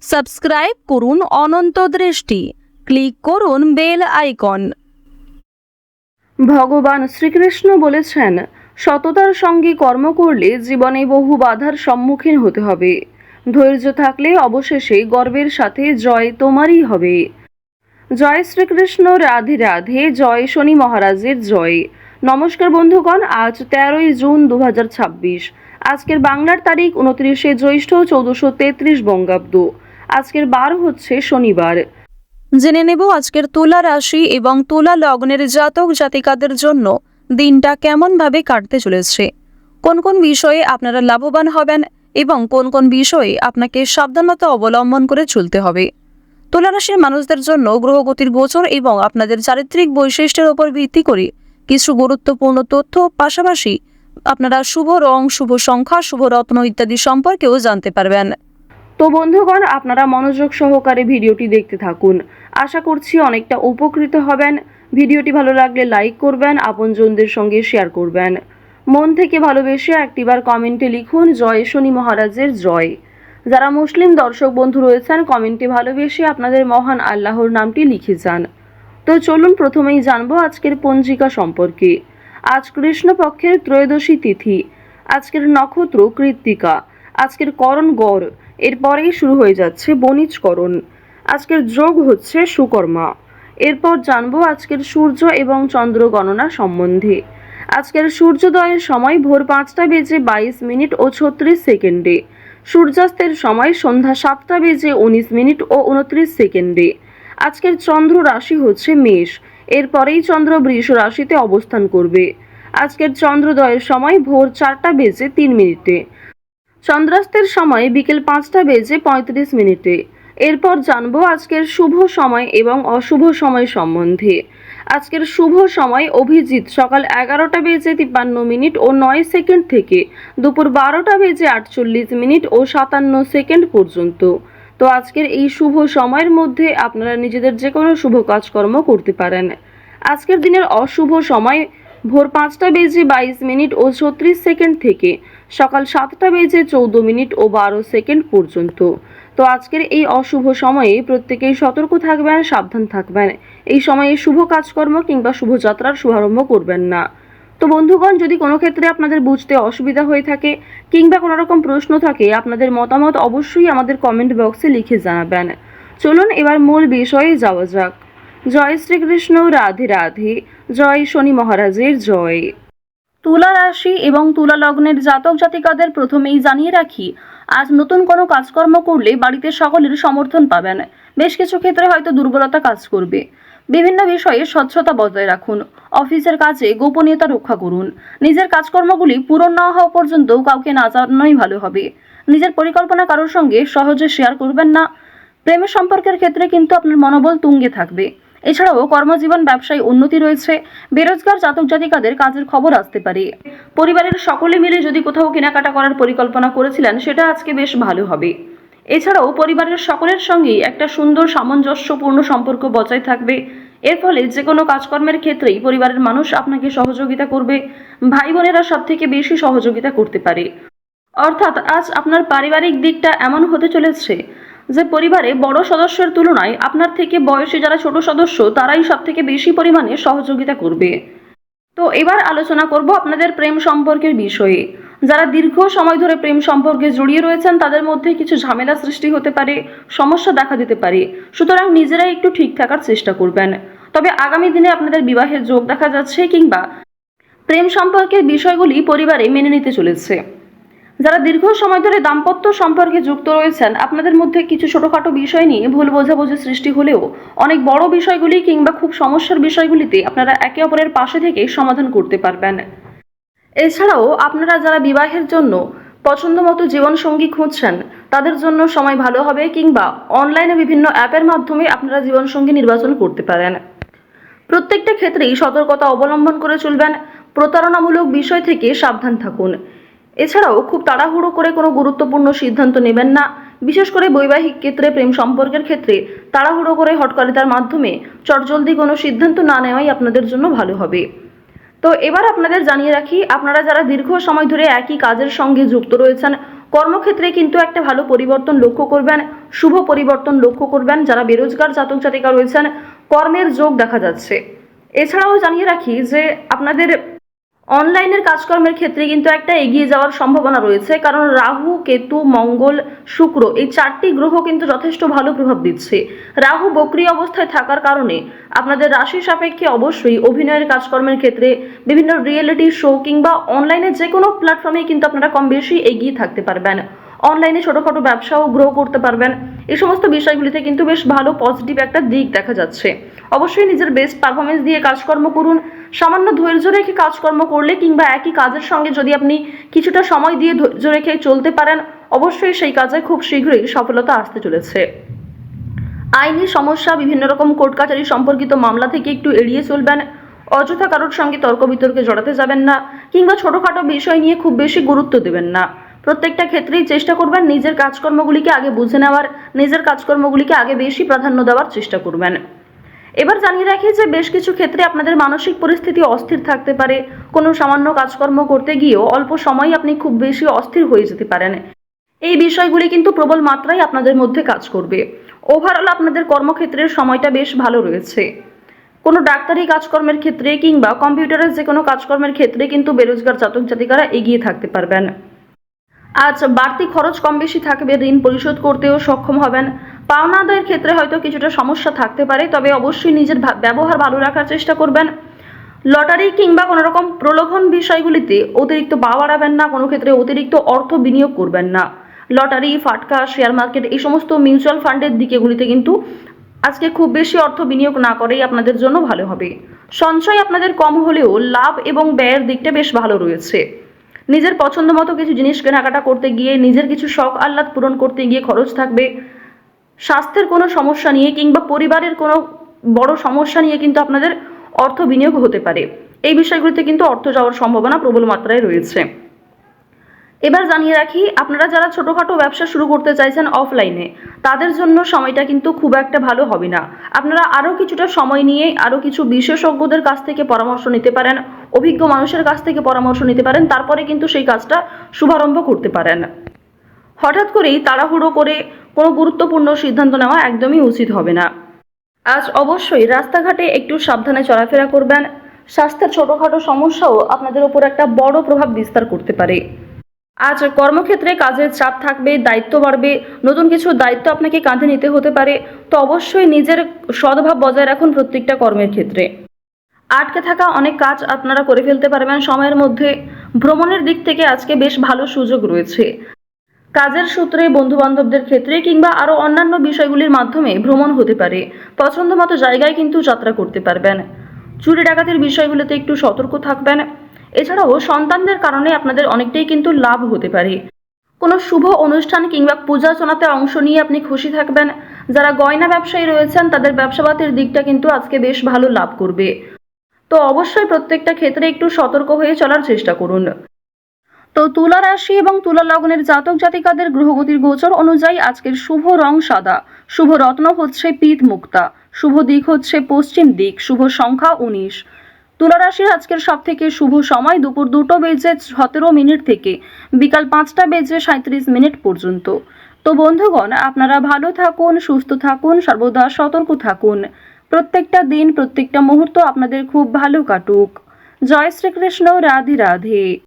Subscribe করুন অনন্ত দৃষ্টি, click করুন বেল আইকন। ভগবান শ্রীকৃষ্ণ বলেছেন, সততার সঙ্গে কর্ম করলে জীবনে বহু বাধার সম্মুখীন হতে হবে। ধৈর্য থাকলে অবশেষে গর্বের সাথে জয় তোমারই হবে। জয় শ্রীকৃষ্ণ, রাধে রাধে, জয় শনি মহারাজের জয়। নমস্কার বন্ধুগণ, আজ 13ই জুন 2026। আজকের বাংলার তারিখ 29শে জ্যৈষ্ঠ 1433 বঙ্গাব্দ। আজকের বার হচ্ছে শনিবার। জেনে নেব আজকের তুলা রাশি এবং তুলা লগ্নের জাতক জাতিকাদের জন্য দিনটা কেমনভাবে কাটতে চলেছে, কোন কোন বিষয়ে আপনারা লাভবান হবেন এবং কোন কোন বিষয়ে আপনাকে সাবধানতা অবলম্বন করে চলতে হবে। তুলা রাশির মানুষদের জন্য গ্রহগতির গোচর এবং আপনাদের চারিত্রিক বৈশিষ্ট্যের উপর ভিত্তি করে কিছু গুরুত্বপূর্ণ তথ্য, পাশাপাশি আপনারা শুভ রং, শুভ সংখ্যা, শুভ রত্ন ইত্যাদি সম্পর্কেও জানতে পারবেন। তো বন্ধুগণ, আপনারা মনোযোগ সহকারে ভিডিওটি দেখতে থাকুন। আশা করছি অনেকটা উপকৃত হবেন। ভিডিওটি ভালো লাগলে লাইক করবেন, আপনজনদের সঙ্গে শেয়ার করবেন। মন থেকে ভালোবেসে একটিবার কমেন্টে লিখুন জয় শনি মহারাজের জয়। যারা মুসলিম দর্শক বন্ধু রয়েছেন, কমেন্টে ভালোবেসে আপনাদের মহান আল্লাহর নামটি লিখে যান। তো চলুন প্রথমেই জানবো আজকের পঞ্জিকা সম্পর্কে। আজ কৃষ্ণপক্ষের ত্রয়োদশী তিথি। আজকের নক্ষত্র কৃত্তিকা। আজকের করণ গড়। এরপরেই শুরু হয়ে যাচ্ছে বণিজকরণ। আজকের যোগ হচ্ছে সুকর্মা। এরপর জানবো আজকের সূর্য এবং চন্দ্র গণনা সম্বন্ধে। আজকের সূর্যোদয়ের সময় ভোর 5টা বেজে 22 মিনিট ও 36 সেকেন্ডে। সূর্যাস্তের সময় সন্ধ্যা 7টা বেজে 19 মিনিট ও 29 সেকেন্ডে। আজকের চন্দ্র রাশি হচ্ছে মেষ। এরপরেই চন্দ্র বৃষ রাশিতে অবস্থান করবে। আজকের চন্দ্রোদয়ের সময় ভোর 4টা বেজে 3 মিনিটে। চন্দ্রাস্তের সময় বিকেল 5টা বেজে 35 মিনিটে। এরপর জানবো আজকের শুভ সময় এবং অশুভ সময় সম্বন্ধে। আজকের শুভ সময় অভিজিৎ সকাল 11টা বেজে 53 মিনিট ও 9 সেকেন্ড থেকে দুপুর 12টা বেজে 48 মিনিট ও 57 সেকেন্ড পর্যন্ত। তো আজকের এই শুভ সময়ের মধ্যে আপনারা নিজেদের যে কোনো শুভ কাজকর্ম করতে পারেন। আজকের দিনের অশুভ সময় ভোর 5টা বেজে 22 মিনিট ও 36 সেকেন্ড থেকে সকাল 7টা বেজে 14 মিনিট ও 12 সেকেন্ড পর্যন্ত। তো আজকের এই অশুভ সময়ে প্রত্যেকেই সতর্ক থাকবেন, সাবধান থাকবেন। এই সময়ে শুভ কাজকর্ম কিংবা শুভযাত্রার শুভারম্ভ করবেন না। তো বন্ধুগণ, যদি কোনো ক্ষেত্রে আপনাদের বুঝতে অসুবিধা হয়ে থাকে কিংবা কোনো রকম প্রশ্ন থাকে, আপনাদের মতামত অবশ্যই আমাদের কমেন্ট বক্সে লিখে জানাবেন। চলুন এবার মূল বিষয়ে যাওয়া যাক। জয় শ্রীকৃষ্ণ, রাধে রাধে, জয় শনি মহারাজের জয়। তুলা রাশি এবং তুলা লগ্নের জাতক জাতিকাদের প্রথমেই জানিয়ে রাখি, আজ নতুন কোনো কাজকর্ম করলে বাড়িতে সকলের সমর্থন পাবেন। বেশ কিছু ক্ষেত্রে হয়তো দুর্বলতা কাজ করবে। বিভিন্ন বিষয়ে স্বচ্ছতা বজায় রাখুন। অফিসের কাজে গোপনীয়তা রক্ষা করুন। নিজের কাজকর্মগুলি পূরণ না হওয়া পর্যন্ত কাউকে না জানানোই ভালো হবে। নিজের পরিকল্পনা কারোর সঙ্গে সহজে শেয়ার করবেন না। প্রেমের সম্পর্কের ক্ষেত্রে কিন্তু আপনার মনোবল তুঙ্গে থাকবে। এছাড়াও কর্মজীবন, ব্যবসায় উন্নতি রয়েছে। বেরোজগার জাতক জাতিকাদের কাজের খবর আসতে পারে। পরিবারের সকলে মিলে যদি কোথাও কেনাকাটা করার পরিকল্পনা করেছিলেন, সেটা আজকে বেশ ভালো হবে। এছাড়াও পরিবারের সকলের সঙ্গেই একটা সুন্দর সামঞ্জস্যপূর্ণ সম্পর্ক বজায় থাকবে। এর ফলে যে কোনো কাজকর্মের ক্ষেত্রেই পরিবারের মানুষ আপনাকে সহযোগিতা করবে। ভাই বোনেরা সব থেকে বেশি সহযোগিতা করতে পারে। অর্থাৎ আজ আপনার পারিবারিক দিকটা এমন হতে চলেছে যে পরিবারে বড় সদস্যের তুলনায় আপনার থেকে বয়সে যারা ছোট সদস্য, তারাই সব থেকে বেশি পরিমাণে সহযোগিতা করবে। তো এবার আলোচনা করব আপনাদের প্রেম সম্পর্কের বিষয়ে। যারা দীর্ঘ সময় ধরে প্রেম সম্পর্কে জড়িয়ে রয়েছেন, তাদের মধ্যে কিছু ঝামেলা সৃষ্টি হতে পারে, সমস্যা দেখা দিতে পারে। সুতরাং নিজেরাই একটু ঠিক থাকার চেষ্টা করবেন। তবে আগামী দিনে আপনাদের বিবাহের যোগ দেখা যাচ্ছে কিংবা প্রেম সম্পর্কের বিষয়গুলি পরিবারে মেনে নিতে চলেছে। যারা দীর্ঘ সময় ধরে দাম্পত্য সম্পর্কে যুক্ত রয়েছেন, আপনাদের মধ্যে কিছু ছোটখাটো বিষয় নিয়ে ভুল বোঝাবুঝি সৃষ্টি হলেও অনেক বড় বিষয়গুলি কিংবা খুব সমস্যার বিষয়গুলিতে আপনারা একে অপরের পাশে থেকে সমাধান করতে পারবেন। এছাড়াও আপনারা যারা বিবাহের জন্য পছন্দ মতো জীবনসঙ্গী খুঁজছেন, তাদের জন্য সময় ভালো হবে কিংবা অনলাইনে বিভিন্ন অ্যাপের মাধ্যমে আপনারা জীবনসঙ্গী নির্বাচন করতে পারেন। প্রত্যেকটা ক্ষেত্রেই সতর্কতা অবলম্বন করে চলবেন। প্রতারণামূলক বিষয় থেকে সাবধান থাকুন। এছাড়াও খুব তাড়াহুড়ো করে কোনো গুরুত্বপূর্ণ সিদ্ধান্ত নেবেন না। বিশেষ করে বৈবাহিক ক্ষেত্রে, প্রেম সম্পর্কের ক্ষেত্রে তাড়াহুড়ো করে হটকারিতার মাধ্যমে চটজলদি কোনো সিদ্ধান্ত না নেওয়াই আপনাদের জন্য ভালো হবে। তো এবার আপনাদের জানিয়ে রাখি, আপনারা যারা দীর্ঘ সময় ধরে একই কাজের সঙ্গে যুক্ত রয়েছেন, কর্মক্ষেত্রে কিন্তু একটা ভালো পরিবর্তন লক্ষ্য করবেন, শুভ পরিবর্তন লক্ষ্য করবেন। যারা বেরোজগার জাতক জাতিকা রয়েছেন, কর্মের যোগ দেখা যাচ্ছে। এছাড়াও জানিয়ে রাখি যে আপনাদের অনলাইনের কাজকর্মের ক্ষেত্রে কিন্তু একটা এগিয়ে যাওয়ার সম্ভাবনা রয়েছে, কারণ রাহু, কেতু, মঙ্গল, শুক্র এই 4টি গ্রহ কিন্তু যথেষ্ট ভালো প্রভাব দিচ্ছে। রাহু বক্রী অবস্থায় থাকার কারণে আপনাদের রাশি সাপেক্ষে অবশ্যই অভিনয়ের কাজকর্মের ক্ষেত্রে বিভিন্ন রিয়েলিটি শো কিংবা অনলাইনে যে কোনো প্ল্যাটফর্মে কিন্তু আপনারা কম বেশি এগিয়ে থাকতে পারবেন। অনলাইনে ছোটোখাটো ব্যবসাও গ্রো করতে পারবেন। এই সমস্ত বিষয়গুলিতে কিন্তু বেশ ভালো পজিটিভ একটা দিক দেখা যাচ্ছে। অবশ্যই নিজের বেস্ট পারফরমেন্স দিয়ে কাজকর্ম করুন। সামান্য ধৈর্য রেখে কাজকর্ম করলে কিংবা একই কাজের সঙ্গে যদি আপনি কিছুটা সময় দিয়ে ধৈর্য রেখে চলতে পারেন, অবশ্যই সেই কাজে খুব শীঘ্রই সফলতা আসতে চলেছে। আইনি সমস্যা, বিভিন্ন রকম কোর্ট কাছারি সম্পর্কিত মামলা থেকে একটু এড়িয়ে চলবেন। অযথা কারোর সঙ্গে তর্ক বিতর্কে জড়াতে যাবেন না, কিংবা ছোটোখাটো বিষয় নিয়ে খুব বেশি গুরুত্ব দেবেন না। প্রত্যেকটা ক্ষেত্রেই চেষ্টা করবেন নিজের কাজকর্মগুলিকে আগে বুঝে নেওয়ার, নিজের কাজকর্মগুলিকে আগে বেশি প্রাধান্য দেওয়ার চেষ্টা করবেন। এবার জানিয়ে রাখি যে বেশ কিছু ক্ষেত্রে আপনাদের মানসিক পরিস্থিতি অস্থির থাকতে পারে। কোনো সামান্য কাজকর্ম করতে গিয়েও অল্প সময় আপনি খুব বেশি অস্থির হয়ে যেতে পারেন। এই বিষয়গুলি কিন্তু প্রবল মাত্রায় আপনাদের মধ্যে কাজ করবে। ওভারঅল আপনাদের কর্মক্ষেত্রের সময়টা বেশ ভালো রয়েছে। কোনো ডাক্তারি কাজকর্মের ক্ষেত্রে কিংবা কম্পিউটারের যে কোনো কাজকর্মের ক্ষেত্রে কিন্তু বেরোজগার জাতক জাতিকারা এগিয়ে থাকতে পারবেন। আজ বাড়তি খরচ কম বেশি থাকবে, ঋণ পরিশোধ করতেও সক্ষম হবেন। পাওনা আদায়ের ক্ষেত্রে হয়তো কিছুটা সমস্যা থাকতে পারে, তবে অবশ্যই নিজের ব্যবহার ভালো রাখার চেষ্টা করবেন। লটারি কিংবা কোনো রকম প্রলোভন বিষয়গুলিতে অতিরিক্ত পা বাড়াবেন না, কোনো ক্ষেত্রে অতিরিক্ত অর্থ বিনিয়োগ করবেন না। লটারি, ফাটকা, শেয়ার মার্কেট এই সমস্ত মিউচুয়াল ফান্ডের দিকেগুলিতে কিন্তু আজকে খুব বেশি অর্থ বিনিয়োগ না করেই আপনাদের জন্য ভালো হবে। সঞ্চয় আপনাদের কম হলেও লাভ এবং ব্যয়ের দিকটা বেশ ভালো রয়েছে। নিজের পছন্দ মতো কিছু জিনিস কেনাকাটা করতে গিয়ে, নিজের কিছু শখ আহ্লাদ পূরণ করতে গিয়ে খরচ থাকবে। স্বাস্থ্যের কোনো সমস্যা নিয়ে কিংবা পরিবারের কোনো বড় সমস্যা নিয়ে কিন্তু আপনাদের অর্থ বিনিয়োগ হতে পারে। এই বিষয়গুলিতে কিন্তু অর্থ যাওয়ার সম্ভাবনা প্রবল মাত্রায় রয়েছে। এবার জানিয়ে রাখি, আপনারা যারা ছোটোখাটো ব্যবসা শুরু করতে চাইছেন অফলাইনে, তাদের জন্য সময়টা কিন্তু খুব একটা ভালো হবে না। আপনারা আরও কিছুটা সময় নিয়ে আরও কিছু বিশেষজ্ঞদের কাছ থেকে পরামর্শ নিতে পারেন, অভিজ্ঞ মানুষের কাছ থেকে পরামর্শ নিতে পারেন, তারপরে কিন্তু সেই কাজটা শুভারম্ভ করতে পারেন। হঠাৎ করেই তাড়াহুড়ো করে কোনো গুরুত্বপূর্ণ সিদ্ধান্ত নেওয়া একদমই উচিত হবে না। আজ অবশ্যই রাস্তাঘাটে একটু সাবধানে চলাফেরা করবেন। স্বাস্থ্যের ছোটোখাটো সমস্যাও আপনাদের ওপর একটা বড় প্রভাব বিস্তার করতে পারে। আজ কর্মক্ষেত্রে কাজের চাপ থাকবে, দায়িত্ব বাড়বে, নতুন কিছু দায়িত্ব আপনাকে কাঁধে নিতে হতে পারে। তো অবশ্যই নিজের সদ্ভাব বজায় রাখুন প্রত্যেকটা কর্মের ক্ষেত্রে। আটকে থাকা অনেক কাজ আপনারা করে ফেলতে পারবেন সময়ের মধ্যে। ভ্রমণের দিক থেকে আজকে বেশ ভালো সুযোগ রয়েছে। কাজের সূত্রে, বন্ধুবান্ধবদের ক্ষেত্রে কিংবা আরও অন্যান্য বিষয়গুলির মাধ্যমে ভ্রমণ হতে পারে। পছন্দ মতো জায়গায় কিন্তু যাত্রা করতে পারবেন। চুরি ডাকাতির বিষয়গুলোতে একটু সতর্ক থাকবেন। এছাড়াও সন্তানদের কারণে আপনাদের অনেকটাই কিন্তু লাভ হতে পারে। কোনো শুভ অনুষ্ঠান কিংবা পূজার্চনাতে অংশ নিয়ে আপনি খুশি থাকবেন। যারা গয়না ব্যবসায়ী রয়েছেন, তাদের ব্যবসাপাতির দিকটা কিন্তু আজকে বেশ ভালো লাভ করবে। তো অবশ্যই প্রত্যেকটা ক্ষেত্রে একটু সতর্ক হয়ে চলার চেষ্টা করুন। তো তুলা রাশি এবং তুলা লগ্নের জাতক জাতিকাদের গ্রহগতির গোচর অনুযায়ী আজকের শুভ রং সাদা, শুভ রত্ন হচ্ছে পিত মুক্তা, শুভ দিক হচ্ছে পশ্চিম দিক, শুভ সংখ্যা 19। তুলা রাশির আজকের সবথেকে শুভ সময় দুপুর 2:17 থেকে বিকাল 5:37 পর্যন্ত। তো বন্ধুগণ, আপনারা ভালো থাকুন, সুস্থ থাকুন, সর্বদা সতর্ক থাকুন। প্রত্যেকটা দিন, প্রত্যেকটা মুহূর্ত আপনাদের খুব ভালো কাটুক। জয় শ্রীকৃষ্ণ, রাধে রাধে।